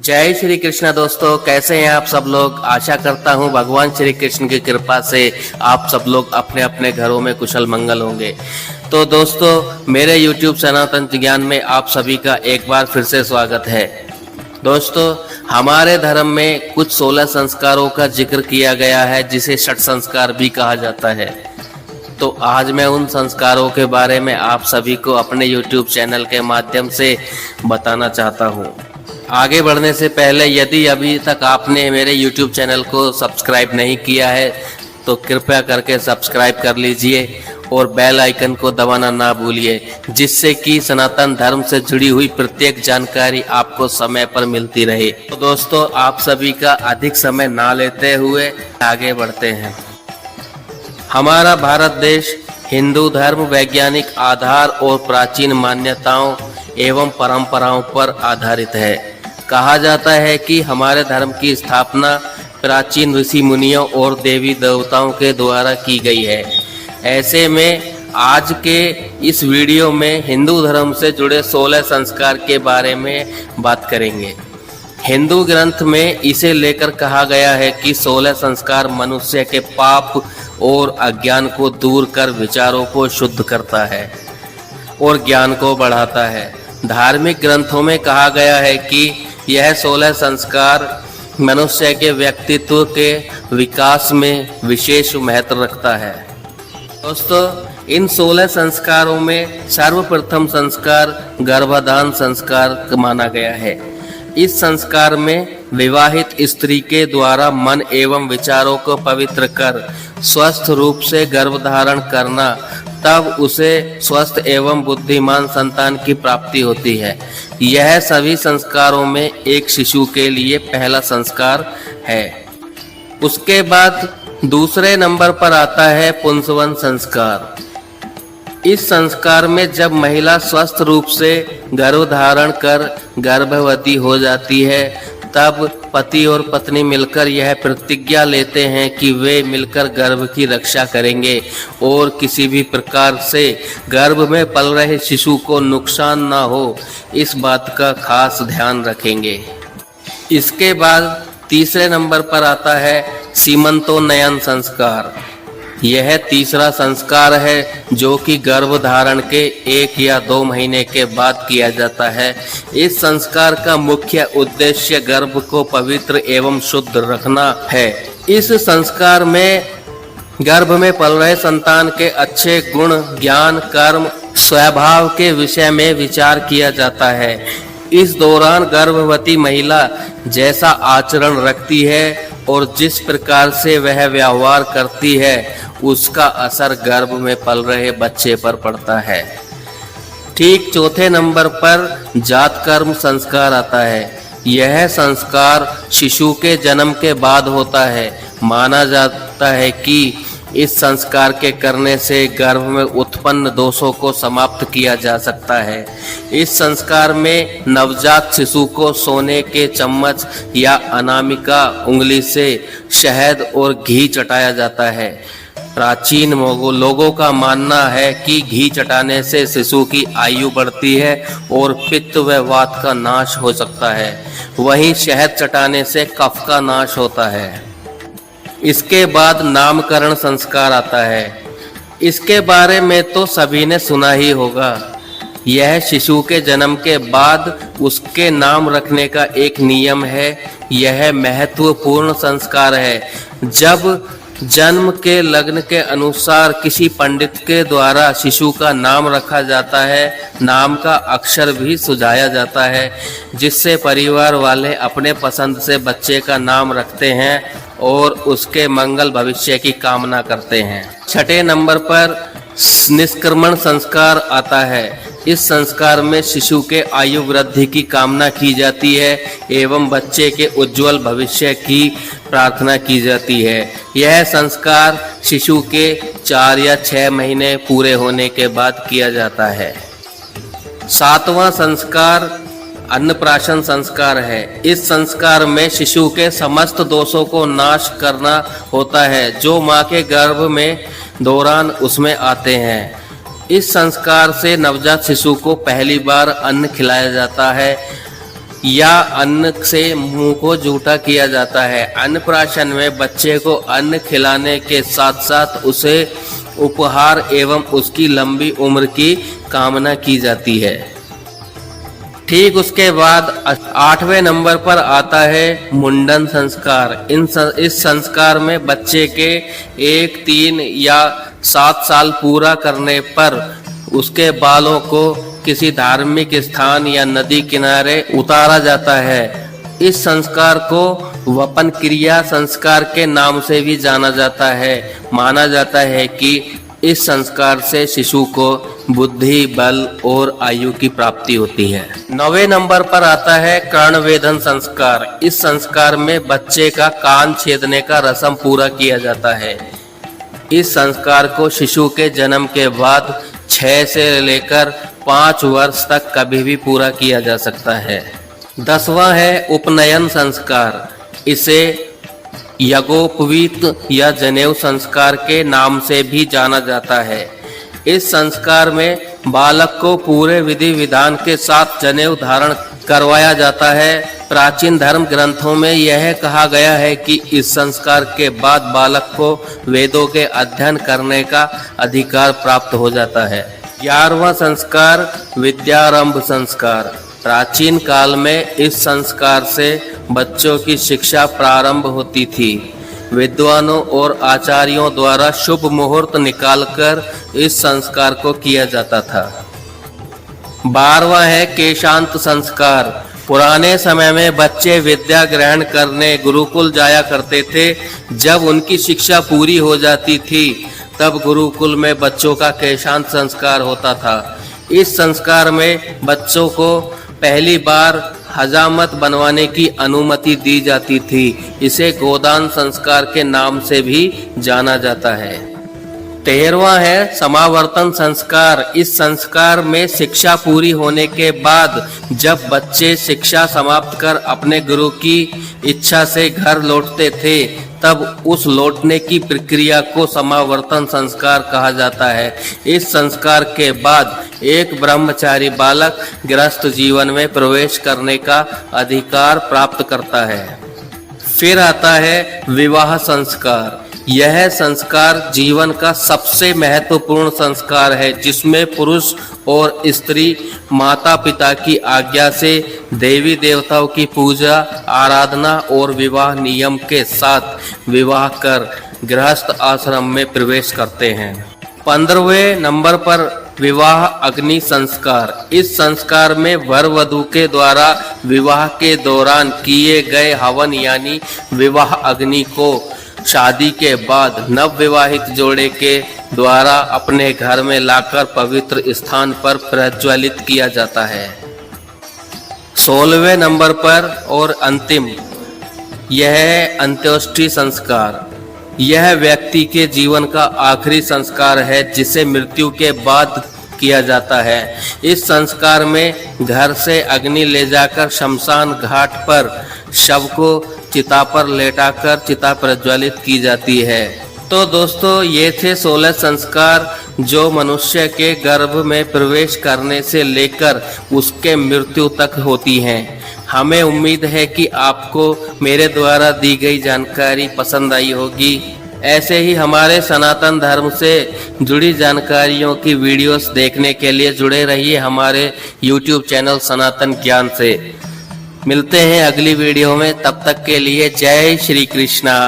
जय श्री कृष्ण दोस्तों, कैसे हैं आप सब लोग। आशा करता हूं भगवान श्री कृष्ण की कृपा से आप सब लोग अपने अपने घरों में कुशल मंगल होंगे। तो दोस्तों, मेरे YouTube सनातन ज्ञान में आप सभी का एक बार फिर से स्वागत है। दोस्तों, हमारे धर्म में कुछ 16 संस्कारों का जिक्र किया गया है, जिसे षट संस्कार भी कहा जाता है। तो आज मैं उन संस्कारों के बारे में आप सभी को अपने YouTube चैनल के माध्यम से बताना चाहता हूँ। आगे बढ़ने से पहले यदि अभी तक आपने मेरे YouTube चैनल को सब्सक्राइब नहीं किया है तो कृपया करके सब्सक्राइब कर लीजिए और बेल आइकन को दबाना ना भूलिए, जिससे कि सनातन धर्म से जुड़ी हुई प्रत्येक जानकारी आपको समय पर मिलती रहे। तो दोस्तों, आप सभी का अधिक समय ना लेते हुए आगे बढ़ते हैं। हमारा भारत देश हिंदू धर्म वैज्ञानिक आधार और प्राचीन मान्यताओं एवं परंपराओं पर आधारित है। कहा जाता है कि हमारे धर्म की स्थापना प्राचीन ऋषि मुनियों और देवी देवताओं के द्वारा की गई है। ऐसे में आज के इस वीडियो में हिंदू धर्म से जुड़े 16 संस्कार के बारे में बात करेंगे। हिंदू ग्रंथ में इसे लेकर कहा गया है कि 16 संस्कार मनुष्य के पाप और अज्ञान को दूर कर विचारों को शुद्ध करता है और ज्ञान को बढ़ाता है। धार्मिक ग्रंथों में कहा गया है कि यह 16 संस्कार मनुष्य के व्यक्तित्व के विकास में विशेष महत्व रखता है। दोस्तों, इन 16 संस्कारों में सर्वप्रथम संस्कार गर्भाधान संस्कार माना गया है। इस संस्कार में विवाहित स्त्री के द्वारा मन एवं विचारों को पवित्र कर स्वस्थ रूप से गर्भधारण करना, तब उसे स्वस्थ एवं बुद्धिमान संतान की प्राप्ति होती है। यह सभी संस्कारों में एक शिशु के लिए पहला संस्कार है। उसके बाद दूसरे नंबर पर आता है पुंसवन संस्कार। इस संस्कार में जब महिला स्वस्थ रूप से गर्भधारण कर गर्भवती हो जाती है, तब पति और पत्नी मिलकर यह प्रतिज्ञा लेते हैं कि वे मिलकर गर्भ की रक्षा करेंगे और किसी भी प्रकार से गर्भ में पल रहे शिशु को नुकसान ना हो, इस बात का खास ध्यान रखेंगे। इसके बाद तीसरे नंबर पर आता है सीमंतोन्नयन संस्कार। यह तीसरा संस्कार है जो कि गर्भधारण के 1 या 2 महीने के बाद किया जाता है। इस संस्कार का मुख्य उद्देश्य गर्भ को पवित्र एवं शुद्ध रखना है। इस संस्कार में गर्भ में पल रहे संतान के अच्छे गुण, ज्ञान, कर्म, स्वभाव के विषय में विचार किया जाता है। इस दौरान गर्भवती महिला जैसा आचरण रखती है और जिस प्रकार से वह व्यवहार करती है, उसका असर गर्भ में पल रहे बच्चे पर पड़ता है। ठीक चौथे नंबर पर जात कर्म संस्कार आता है। यह संस्कार शिशु के जन्म के बाद होता है। माना जाता है कि इस संस्कार के करने से गर्भ में उत्पन्न दोषों को समाप्त किया जा सकता है। इस संस्कार में नवजात शिशु को सोने के चम्मच या अनामिका उंगली से शहद और घी चटाया जाता है। प्राचीन लोगों का मानना है कि घी चटाने से शिशु की आयु बढ़ती है और पित्त व वात का नाश हो सकता है। वहीं शहद चटाने से कफ का नाश होता है। इसके बाद नामकरण संस्कार आता है। इसके बारे में तो सभी ने सुना ही होगा। यह शिशु के जन्म के बाद उसके नाम रखने का एक नियम है। यह महत्वपूर्ण संस्कार है। जब जन्म के लग्न के अनुसार किसी पंडित के द्वारा शिशु का नाम रखा जाता है। नाम का अक्षर भी सुझाया जाता है, जिससे परिवार वाले अपने पसंद से बच्चे का नाम रखते हैं और उसके मंगल भविष्य की कामना करते हैं। छठे नंबर पर निष्क्रमण संस्कार आता है। इस संस्कार में शिशु के आयु वृद्धि की कामना की जाती है एवं बच्चे के उज्जवल भविष्य की प्रार्थना की जाती है। यह संस्कार शिशु के 4 या 6 महीने पूरे होने के बाद किया जाता है। 7वां संस्कार अन्नप्राशन संस्कार है। इस संस्कार में शिशु के समस्त दोषों को नाश करना होता है जो माँ के गर्भ में दौरान उसमें आते हैं। इस संस्कार से नवजात शिशु को पहली बार अन्न खिलाया जाता है। या अन्न से मुंह को जूठा किया जाता है। अन्नप्राशन में बच्चे को अन्न खिलाने के साथ साथ उसे उपहार एवं उसकी लंबी उम्र की कामना की जाती है। ठीक उसके बाद 8वें नंबर पर आता है मुंडन संस्कार। इस संस्कार में बच्चे के 1, 3 या 7 साल पूरा करने पर उसके बालों को किसी धार्मिक स्थान या नदी किनारे उतारा जाता है। इस संस्कार को वपन क्रिया संस्कार के नाम से भी जाना जाता है। माना जाता है कि इस संस्कार से शिशु को बुद्धि, बल और आयु की प्राप्ति होती है। 9वें नंबर पर आता है कर्णवेधन संस्कार। इस संस्कार में बच्चे का कान छेदने का रस्म पूरा किया जाता है। इस संस्कार को शिशु के जन्म के बाद 6 से लेकर 5 वर्ष तक कभी भी पूरा किया जा सकता है। 10वां है उपनयन संस्कार। इसे यज्ञोपवीत या जनेऊ संस्कार के नाम से भी जाना जाता है। इस संस्कार में बालक को पूरे विधि विधान के साथ जनेऊ धारण करवाया जाता है। प्राचीन धर्म ग्रंथों में यह कहा गया है कि इस संस्कार के बाद बालक को वेदों के अध्ययन करने का अधिकार प्राप्त हो जाता है। 11वां संस्कार विद्यारंभ संस्कार। प्राचीन काल में इस संस्कार से बच्चों की शिक्षा प्रारंभ होती थी। विद्वानों और आचार्यों द्वारा शुभ मुहूर्त निकालकर इस संस्कार को किया जाता था। 12वां है केशांत संस्कार। पुराने समय में बच्चे विद्या ग्रहण करने गुरुकुल जाया करते थे। जब उनकी शिक्षा पूरी हो जाती थी तब गुरुकुल में बच्चों का केशांत संस्कार होता था। इस संस्कार में बच्चों को पहली बार हजामत बनवाने की अनुमति दी जाती थी। इसे गोदान संस्कार के नाम से भी जाना जाता है। 13वां है समावर्तन संस्कार। इस संस्कार में शिक्षा पूरी होने के बाद जब बच्चे शिक्षा समाप्त कर अपने गुरु की इच्छा से घर लौटते थे तब उस लौटने की प्रक्रिया को समावर्तन संस्कार कहा जाता है। इस संस्कार के बाद एक ब्रह्मचारी बालक गृहस्थ जीवन में प्रवेश करने का अधिकार प्राप्त करता है। फिर आता है विवाह संस्कार। यह संस्कार जीवन का सबसे महत्वपूर्ण संस्कार है, जिसमें पुरुष और स्त्री माता पिता की आज्ञा से देवी देवताओं की पूजा, आराधना और विवाह नियम के साथ विवाह कर गृहस्थ आश्रम में प्रवेश करते हैं। 15वें नंबर पर विवाह अग्नि संस्कार। इस संस्कार में वर वधू के द्वारा विवाह के दौरान किए गए हवन यानी विवाह अग्नि को शादी के बाद नव विवाहित जोड़े के द्वारा अपने घर में लाकर पवित्र स्थान पर प्रज्वलित किया जाता है। 16वें नंबर पर और अंतिम यह है अंत्येष्टि संस्कार। यह व्यक्ति के जीवन का आखिरी संस्कार है जिसे मृत्यु के बाद किया जाता है। इस संस्कार में घर से अग्नि ले जाकर शमशान घाट पर शव को चिता पर लेटाकर चिता प्रज्वलित की जाती है। तो दोस्तों ये थे 16 संस्कार जो मनुष्य के गर्भ में प्रवेश करने से लेकर उसके मृत्यु तक होती हैं। हमें उम्मीद है कि आपको मेरे द्वारा दी गई जानकारी पसंद आई होगी। ऐसे ही हमारे सनातन धर्म से जुड़ी जानकारियों की वीडियोस देखने के लिए जुड़े रहिए हमारे YouTube चैनल सनातन ज्ञान से। मिलते हैं अगली वीडियो में, तब तक के लिए जय श्री कृष्णा।